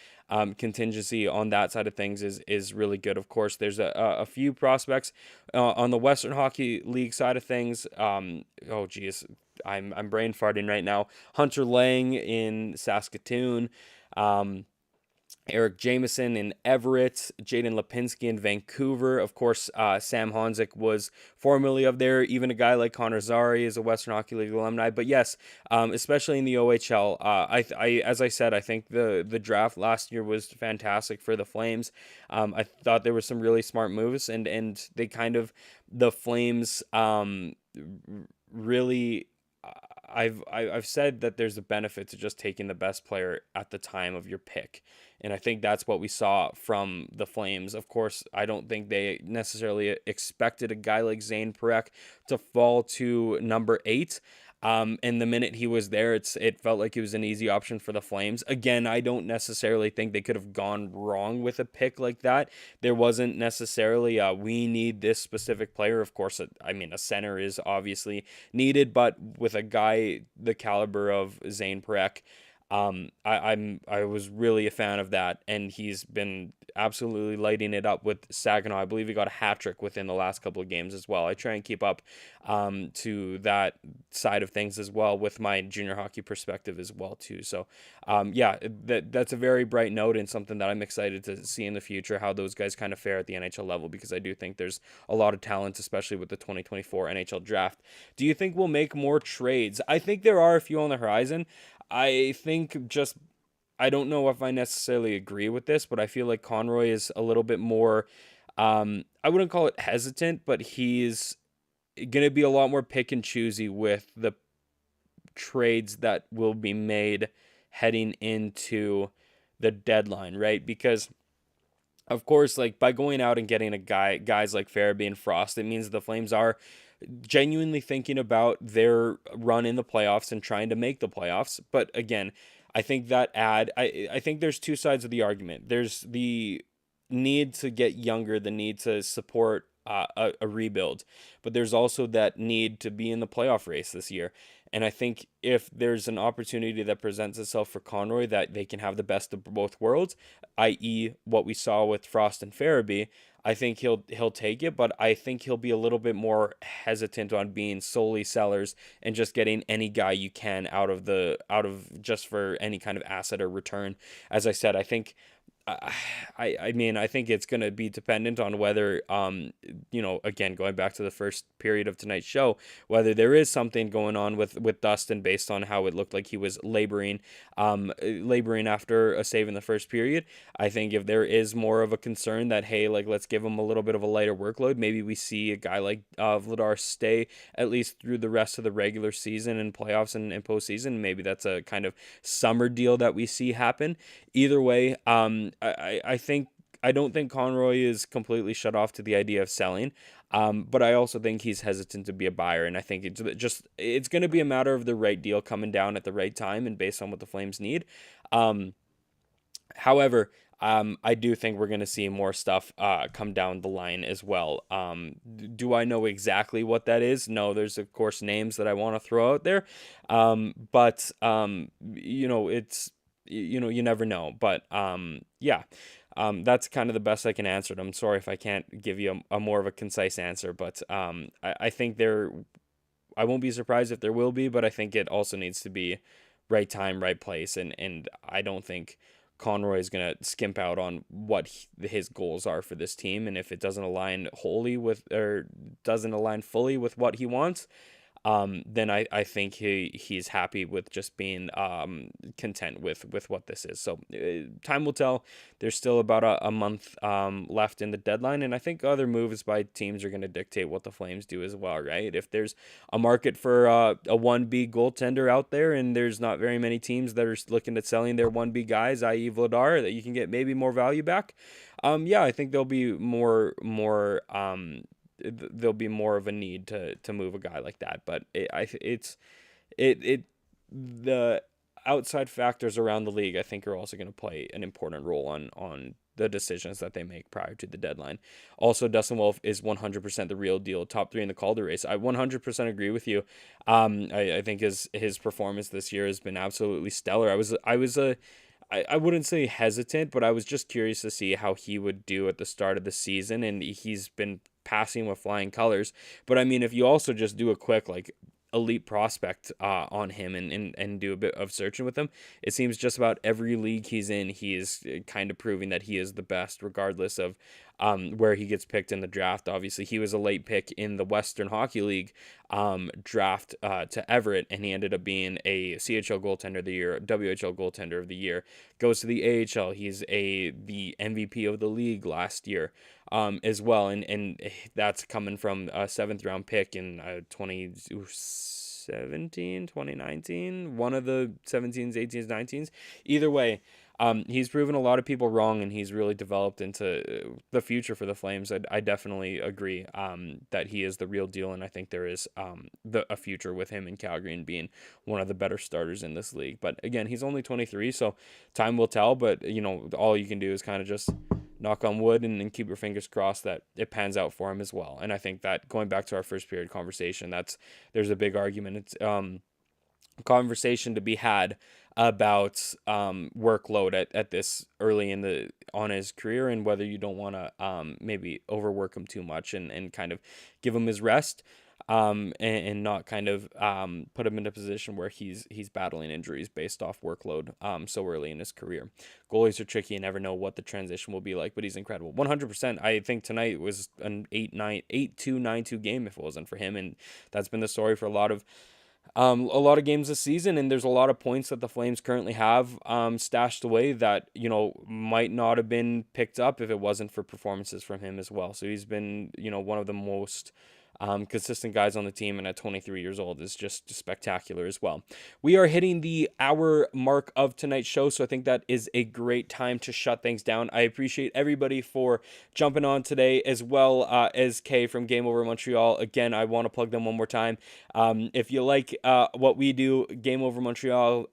contingency on that side of things is really good. Of course, there's a few prospects on the Western Hockey League side of things. Oh geez, I'm brain farting right now. Hunter Lang in Saskatoon. Eric Jameson in Everett, Jaden Lipinski in Vancouver. Of course, Sam Honzik was formerly of there. Even a guy like Connor Zary is a Western Hockey League alumni. But yes, especially in the OHL, as I said, I think the draft last year was fantastic for the Flames. I thought there were some really smart moves, and they the Flames really. I've said that there's a benefit to just taking the best player at the time of your pick. And I think that's what we saw from the Flames. Of course, I don't think they necessarily expected a guy like Zane Parekh to fall to number 8. And the minute he was there, it felt like he was an easy option for the Flames. Again, I don't necessarily think they could have gone wrong with a pick like that. There wasn't necessarily we need this specific player. Of course, a center is obviously needed, but with a guy the caliber of Zane Parekh, I was really a fan of that, and he's been absolutely lighting it up with Saginaw. I believe he got a hat trick within the last couple of games as well. I try and keep up to that side of things as well with my junior hockey perspective as well too. So that's a very bright note and something that I'm excited to see in the future, how those guys kind of fare at the NHL level, because I do think there's a lot of talent, especially with the 2024 NHL draft. Do you think we'll make more trades? I think there are a few on the horizon. I think I don't know if I necessarily agree with this, but I feel like Conroy is a little bit more, I wouldn't call it hesitant, but he's going to be a lot more pick and choosy with the trades that will be made heading into the deadline, right? Because of course, like by going out and getting guys like Farabee and Frost, it means the Flames are genuinely thinking about their run in the playoffs and trying to make the playoffs. But again, I think I think there's two sides of the argument. There's the need to get younger, the need to support a rebuild, but there's also that need to be in the playoff race this year. And I think if there's an opportunity that presents itself for Conroy that they can have the best of both worlds, i.e. what we saw with Frost and Farabee, I think he'll take it, but I think he'll be a little bit more hesitant on being solely sellers and just getting any guy you can out of just for any kind of asset or return. As I said, I think I mean, I think it's going to be dependent on whether, again, going back to the first period of tonight's show, whether there is something going on with Dustin based on how it looked like he was laboring after a save in the first period. I think if there is more of a concern that, hey, like, let's give him a little bit of a lighter workload, maybe we see a guy like Vladar stay at least through the rest of the regular season and playoffs and postseason. Maybe that's a kind of summer deal that we see happen. Either way, I think I don't think Conroy is completely shut off to the idea of selling. But I also think he's hesitant to be a buyer, and I think it's going to be a matter of the right deal coming down at the right time and based on what the Flames need. Um, However, I do think we're going to see more stuff come down the line as well. Do I know exactly what that is? No, there's of course names that I want to throw out there, but it's you never know. But yeah. That's kind of the best I can answer it. I'm sorry if I can't give you a more of a concise answer, but I think I won't be surprised if there will be, but I think it also needs to be right time, right place, and I don't think Conroy is going to skimp out on what his goals are for this team, and if it doesn't align wholly with or doesn't align fully with what he wants, then I think he's happy with just being content with what this is. So time will tell. There's still about a month left in the deadline, and I think other moves by teams are going to dictate what the Flames do as well, right? If there's a market for a 1B goaltender out there, and there's not very many teams that are looking at selling their 1B guys, i.e. Vladar, that you can get maybe more value back. Yeah, I think there'll be there'll be more of a need to move a guy like that. But the outside factors around the league, I think, are also going to play an important role on the decisions that they make prior to the deadline. Also, Dustin Wolf is 100% the real deal, top 3 in the Calder race. I 100% agree with you. I think his performance this year has been absolutely stellar. I wouldn't say hesitant, but I was just curious to see how he would do at the start of the season, and he's been passing with flying colors. But I mean, if you also just do a quick like elite prospect on him and do a bit of searching with him, it seems just about every league he's in, he is kind of proving that he is the best, regardless of where he gets picked in the draft. Obviously, he was a late pick in the Western Hockey League draft to Everett, and he ended up being a CHL goaltender of the year, WHL goaltender of the year. Goes to the AHL. He's the MVP of the league last year as well, and that's coming from a 7th round pick in 2019, one of the 17s, 18s, 19s. Either way, he's proven a lot of people wrong, and he's really developed into the future for the Flames. I definitely agree that he is the real deal, and I think there is a future with him in Calgary and being one of the better starters in this league. But again, he's only 23, so time will tell. But all you can do is kind of just knock on wood and keep your fingers crossed that it pans out for him as well. And I think that, going back to our first period conversation, there's a big argument. It's conversation to be had about workload at this early on his career, and whether you don't want to maybe overwork him too much and kind of give him his rest, and not kind of put him in a position where he's battling injuries based off workload so early in his career. Goalies are tricky and never know what the transition will be like, but he's incredible. 100%. I think tonight was an 8-2, 9-2 game if it wasn't for him, and that's been the story for a lot of games this season, and there's a lot of points that the Flames currently have stashed away that might not have been picked up if it wasn't for performances from him as well. So he's been one of the most consistent guys on the team, and at 23 years old is just spectacular as well. We are hitting the hour mark of tonight's show, so I think that is a great time to shut things down. I appreciate everybody for jumping on today, as well as Kay from Game Over Montreal. Again, I want to plug them one more time. If you like what we do, Game Over Montreal,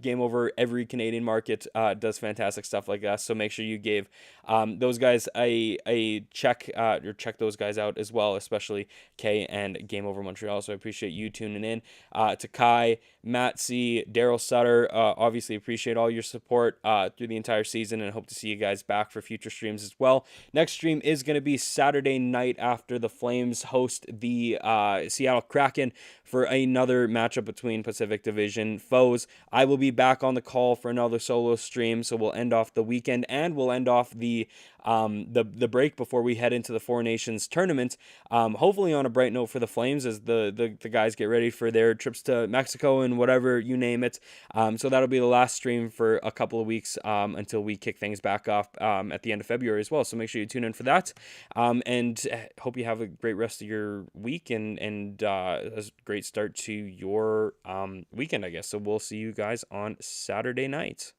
Game Over every Canadian market, does fantastic stuff like that. So make sure you give those guys a check, or check those guys out as well, especially Kay, and Game Over Montreal. So I appreciate you tuning in. To Kai, Matt C, Daryl Sutter, obviously appreciate all your support through the entire season, and hope to see you guys back for future streams as well. Next stream is going to be Saturday night after the Flames host the Seattle Kraken for another matchup between Pacific Division foes. I will be back on the call for another solo stream, so we'll end off the weekend, and we'll end off the break before we head into the Four Nations tournament. Hopefully on a bright note for the Flames as the guys get ready for their trips to Mexico and whatever, you name it. So that'll be the last stream for a couple of weeks until we kick things back off at the end of February as well. So make sure you tune in for that. And hope you have a great rest of your week and a great start to your weekend, I guess. So we'll see you guys on Saturday night.